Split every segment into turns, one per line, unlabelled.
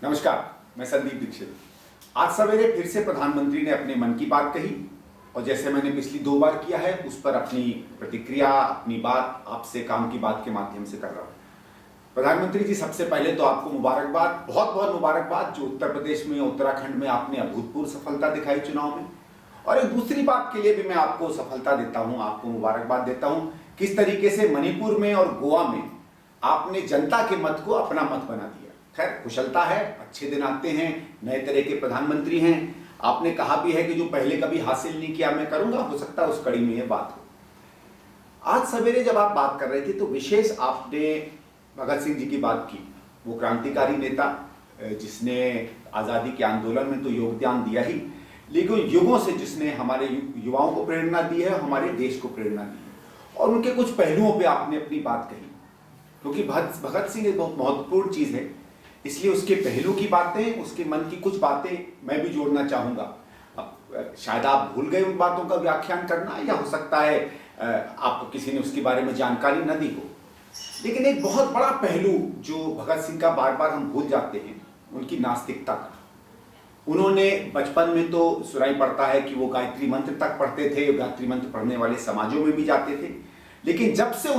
नमस्कार, मैं संदीप दीक्षित। आज सवेरे फिर से प्रधानमंत्री ने अपने मन की बात कही और जैसे मैंने पिछली 2 बार किया है उस पर अपनी प्रतिक्रिया, अपनी बात आपसे काम की बात के माध्यम से कर रहा हूँ। प्रधानमंत्री जी, सबसे पहले तो आपको मुबारकबाद, बहुत बहुत मुबारकबाद जो उत्तर प्रदेश में, उत्तराखंड में आपने अभूतपूर्व सफलता दिखाई चुनाव में। और एक दूसरी बात के लिए भी मैं आपको सफलता देता हूँ, आपको मुबारकबाद देता हूँ, किस तरीके से मणिपुर में और गोवा में आपने जनता के मत को अपना मत बना दिया। खैर, कुशलता है, अच्छे दिन आते हैं, नए तरह के प्रधानमंत्री हैं। आपने कहा भी है कि जो पहले कभी हासिल नहीं किया मैं करूंगा, हो सकता है उस कड़ी में ये बात हो। आज सवेरे जब आप बात कर रहे थे तो विशेष आपने भगत सिंह जी की बात की। वो क्रांतिकारी नेता जिसने आज़ादी के आंदोलन में तो योगदान दिया ही, लेकिन युगों से जिसने हमारे युवाओं को प्रेरणा दी है, हमारे देश को प्रेरणा दी है। और उनके कुछ पहलुओं पे आपने अपनी बात कही, क्योंकि भगत सिंह एक बहुत महत्वपूर्ण चीज़ है, इसलिए उसके पहलू की बातें, उसके मन की कुछ बातें मैं भी जोड़ना चाहूँगा। अब शायद आप भूल गए उन बातों का व्याख्यान करना, या हो सकता है आपको किसी ने उसके बारे में जानकारी न दी हो। लेकिन एक बहुत बड़ा पहलू जो भगत सिंह का बार बार हम भूल जाते हैं, उनकी नास्तिकता का। उन्होंने बचपन में तो सुनाई पड़ता है कि वो गायत्री मंत्र तक पढ़ते थे, गायत्री मंत्र पढ़ने वाले समाजों में भी जाते थे। लेकिन जब से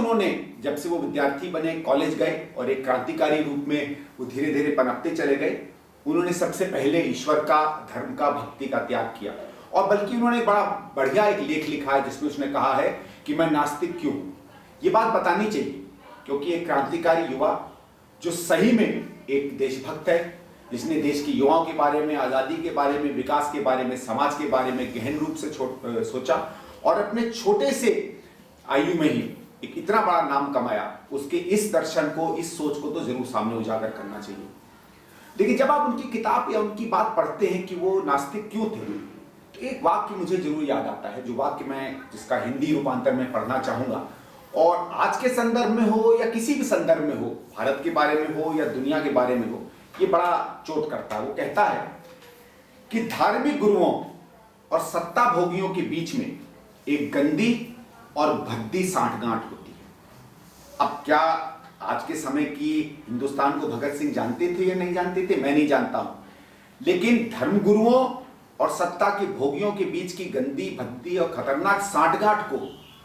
वो विद्यार्थी बने, कॉलेज गए और एक क्रांतिकारी रूप में वो धीरे धीरे पनपते चले गए, उन्होंने सबसे पहले ईश्वर का, धर्म का, भक्ति का त्याग किया। और बल्कि उन्होंने बड़ा बढ़िया एक लेख लिखा है जिसमें उसने कहा है कि मैं नास्तिक क्यों हूं। ये बात बतानी चाहिए, क्योंकि एक क्रांतिकारी युवा जो सही में एक देशभक्त है, जिसने देश की युवाओं के बारे में, आज़ादी के बारे में, विकास के बारे में, समाज के बारे में गहन रूप से सोचा और अपने छोटे से आयु में ही एक इतना बड़ा नाम कमाया, उसके इस दर्शन को, इस सोच को तो जरूर सामने उजागर करना चाहिए। लेकिन जब आप उनकी किताब या उनकी बात पढ़ते हैं कि वो नास्तिक क्यों थे, तो एक वाक्य मुझे जरूर याद आता है, जो वाक्य जिसका हिंदी रूपांतर में पढ़ना चाहूंगा। और आज के संदर्भ में हो या किसी भी संदर्भ में हो, भारत के बारे में हो या दुनिया के बारे में हो, ये बड़ा चोट करता है। वो कहता है कि धार्मिक गुरुओं और सत्ता भोगियों के बीच में एक गंदी और भद्दी सांठगांठ होती है। अब क्या आज के समय की हिंदुस्तान को भगत सिंह जानते थे या नहीं जानते थे, मैं नहीं जानता हूं। लेकिन धर्मगुरुओं और सत्ता के भोगियों के बीच की गंदी, भद्दी और खतरनाक सांठगांठ को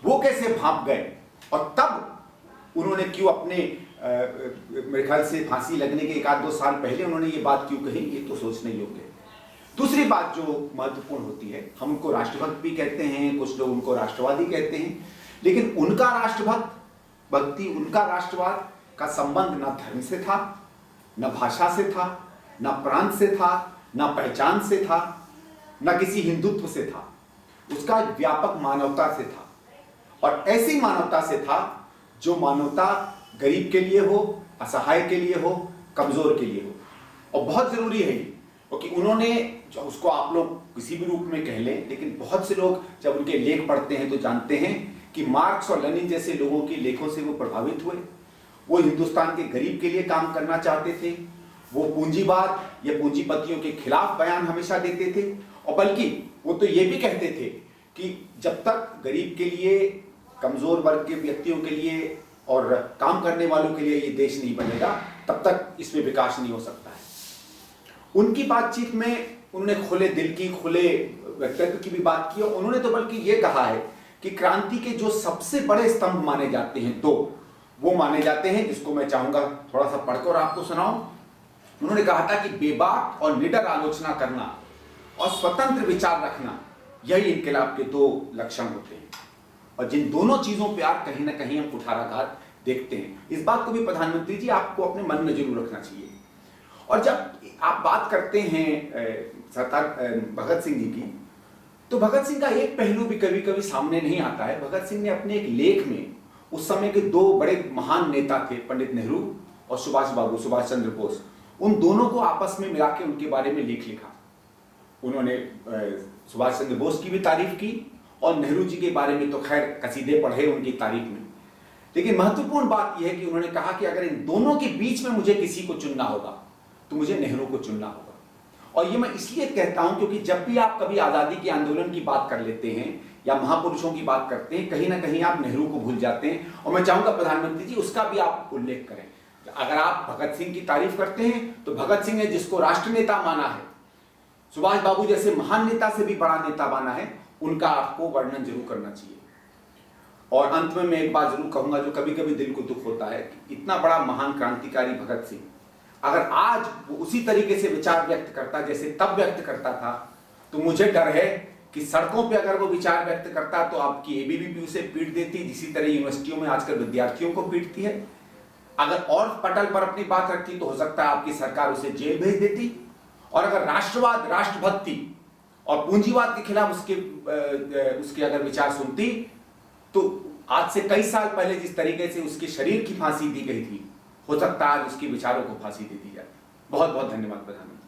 वो कैसे भांप गए, और तब उन्होंने क्यों अपने मेरे ख्याल से फांसी लगने के 1-2 साल पहले उन्होंने ये बात क्यों कही, ये तो सोचने योग्य है। दूसरी बात जो महत्वपूर्ण होती है, हम उनको राष्ट्रभक्त भी कहते हैं, कुछ लोग उनको राष्ट्रवादी कहते हैं, लेकिन उनका राष्ट्रभक्ति, उनका राष्ट्रवाद का संबंध न धर्म से था, न भाषा से था, न प्रांत से था, न पहचान से था, न किसी हिंदुत्व से था। उसका व्यापक मानवता से था, और ऐसी मानवता से था जो मानवता गरीब के लिए हो, असहाय के लिए हो, कमजोर के लिए हो। और बहुत जरूरी है ये, क्योंकि उन्होंने, उसको आप लोग किसी भी रूप में कह लें, लेकिन बहुत से लोग जब उनके लेख पढ़ते हैं तो जानते हैं कि मार्क्स और लेनिन जैसे लोगों के लेखों से वो प्रभावित हुए। वो हिंदुस्तान के गरीब के लिए काम करना चाहते थे। वो पूंजीवाद या पूंजीपतियों के खिलाफ बयान हमेशा देते थे, और बल्कि वो तो ये भी कहते थे कि जब तक गरीब के लिए, कमजोर वर्ग के व्यक्तियों के लिए और काम करने वालों के लिए ये देश नहीं बनेगा, तब तक इसमें विकास नहीं हो सकता है। उनकी बातचीत में उन्होंने खुले दिल की, खुले व्यक्तित्व की भी बात की, और उन्होंने तो बल्कि ये कहा है कि क्रांति के जो सबसे बड़े स्तंभ माने जाते हैं, वो माने जाते हैं, जिसको मैं चाहूंगा थोड़ा सा पढ़कर आपको सुनाऊं। उन्होंने कहा था कि बेबाक और निडर आलोचना करना और स्वतंत्र विचार रखना, यही इनकलाब के 2 लक्षण होते हैं। और जिन दोनों चीजों पे आप कहीं ना कहीं हम कुठाराघात देखते हैं, इस बात को भी प्रधानमंत्री जी आपको अपने मन में जरूर रखना चाहिए। और जब आप बात करते हैं सरदार भगत सिंह जी की, तो भगत सिंह का एक पहलू भी कभी कभी सामने नहीं आता है। भगत सिंह ने अपने एक लेख में उस समय के 2 बड़े महान नेता थे, पंडित नेहरू और सुभाष चंद्र बोस, उन दोनों को आपस में मिला के उनके बारे में लेख लिखा। उन्होंने सुभाष चंद्र बोस की भी तारीफ की और नेहरू जी के बारे में तो खैर कसीदे पढ़े उनकी तारीफ में। लेकिन महत्वपूर्ण बात यह है कि उन्होंने कहा कि अगर इन दोनों के बीच में मुझे किसी को चुनना होगा तो मुझे नेहरू को चुनना होगा। और ये मैं इसलिए कहता हूं क्योंकि जब भी आप कभी आजादी के आंदोलन की बात कर लेते हैं या महापुरुषों की बात करते हैं, कहीं ना कहीं आप नेहरू को भूल जाते हैं। और मैं चाहूंगा प्रधानमंत्री जी उसका भी आप उल्लेख करें। अगर आप भगत सिंह की तारीफ करते हैं तो भगत सिंह ने जिसको राष्ट्र नेता माना है, सुभाष बाबू जैसे महान नेता से भी बड़ा नेता माना है, उनका आपको वर्णन जरूर करना चाहिए। और अंत में मैं एक बात जरूर कहूंगा जो कभी कभी दिल को दुख होता है कि इतना बड़ा महान क्रांतिकारी भगत सिंह अगर आज वो उसी तरीके से विचार व्यक्त करता जैसे तब व्यक्त करता था, तो मुझे डर है कि सड़कों पे अगर वो विचार व्यक्त करता तो आपकी एबीवीपी उसे पीट देती, जिसी तरह यूनिवर्सिटियों में आजकल विद्यार्थियों को पीटती है। अगर और पटल पर अपनी बात रखती तो हो सकता है आपकी सरकार उसे जेल भेज देती। और अगर राष्ट्रवाद, राष्ट्रभक्ति और पूंजीवाद के खिलाफ उसके अगर विचार सुनती तो आज से कई साल पहले जिस तरीके से उसके शरीर की फांसी दी गई थी, हो सकता है आज उसके विचारों को फांसी दे दी जाती। बहुत बहुत धन्यवाद प्रधानमंत्री।